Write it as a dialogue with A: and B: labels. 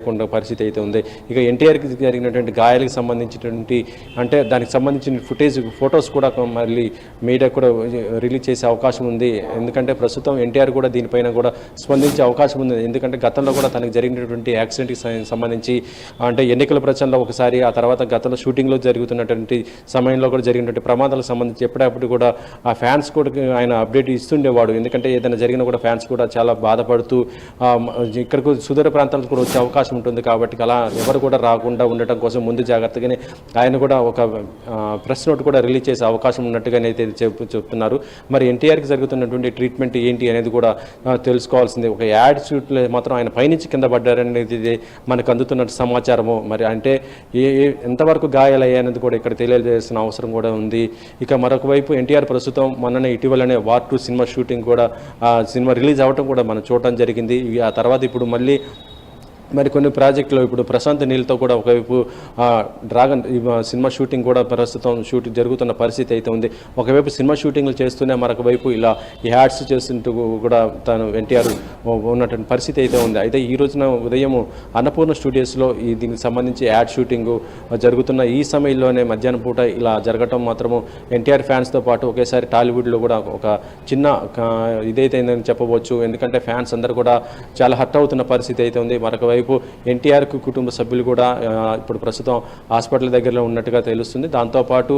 A: పరిస్థితి అయితే ఉంది. ఇక ఎన్టీఆర్కి జరిగినటువంటి గాయాలకు సంబంధించినటువంటి అంటే దానికి సంబంధించిన ఫొటోస్ కూడా మళ్ళీ మీడియా కూడా రిలీజ్ చేసే అవకాశం ఉంది. ఎందుకంటే ప్రస్తుతం ఎన్టీఆర్ కూడా దీనిపైన కూడా స్పందించే అవకాశం ఉంది. ఎందుకంటే గతంలో కూడా తనకు జరిగినటువంటి యాక్సిడెంట్కి సంబంధించి అంటే ఎన్నికల ప్రచారంలో ఒకసారి, ఆ తర్వాత గతంలో షూటింగ్లో జరుగుతున్నటువంటి సమయంలో కూడా జరిగినటువంటి ప్రమాదాలకు సంబంధించి ఎప్పుడప్పుడు కూడా ఆ ఫ్యాన్స్ కూడా ఆయన అప్డేట్ ఇస్తుండేవాడు. ఎందుకంటే ఏదైనా జరిగినా కూడా ఫ్యాన్స్ కూడా చాలా బాధపడుతూ ఇక్కడికి సుదూర ప్రాంతాలకు కూడా వచ్చే అవకాశం ఉంటుంది. కాబట్టి అలా ఎవరు కూడా రాకుండా ఉండటం కోసం ముందు జాగ్రత్తగానే ఆయన కూడా ఒక ప్రెస్ నోట్ కూడా రిలీజ్ చేసే అవకాశం ఉన్నట్టుగానే అయితే చెప్తున్నారు. మరి ఎన్టీఆర్కి జరుగుతున్నటువంటి ట్రీట్మెంట్ ఏంటి అనేది కూడా తెలుసుకోవాల్సింది. ఒక యాడ్ షూట్లో మాత్రం ఆయన పైనుంచి కింద పడ్డారనేది మనకు అందుతున్న సమాచారము. మరి అంటే ఎంతవరకు గాయాలయ్యాయనేది కూడా ఇక్కడ తెలియజేసిన అవసరం కూడా ఉంది. ఇక మరొక వైపు ఎన్టీఆర్ ప్రస్తుతం మొన్ననే ఇటీవలనే వార్ 2 సినిమా షూటింగ్ కూడా సినిమా రిలీజ్ అవ్వటం కూడా మనం చూడటం జరిగింది. ఆ తర్వాత ఇప్పుడు మళ్ళీ కొన్ని ప్రాజెక్టులు ఇప్పుడు ప్రశాంత్ నీల్తో కూడా ఒకవైపు డ్రాగన్ సినిమా షూటింగ్ కూడా ప్రస్తుతం షూటింగ్ జరుగుతున్న పరిస్థితి అయితే ఉంది. ఒకవైపు సినిమా షూటింగ్లు చేస్తూనే మరొక వైపు ఇలా ఈ యాడ్స్ చేస్తుంటూ కూడా తను ఎన్టీఆర్ ఉన్నటువంటి పరిస్థితి అయితే ఉంది. అయితే ఈ రోజున ఉదయం అన్నపూర్ణ స్టూడియోస్లో దీనికి సంబంధించి యాడ్ షూటింగ్ జరుగుతున్న ఈ సమయంలోనే మధ్యాహ్నం పూట ఇలా జరగటం మాత్రము ఎన్టీఆర్ ఫ్యాన్స్తో పాటు ఒకేసారి టాలీవుడ్లో కూడా ఒక చిన్న ఇదైతే అయిందని చెప్పవచ్చు. ఎందుకంటే ఫ్యాన్స్ అందరూ కూడా చాలా హర్ట్ అవుతున్న పరిస్థితి అయితే ఉంది. మరొక వైపు ఎన్టీఆర్కు కుటుంబ సభ్యులు కూడా ఇప్పుడు ప్రస్తుతం హాస్పిటల్ దగ్గరలో ఉన్నట్టుగా తెలుస్తుంది. దాంతోపాటు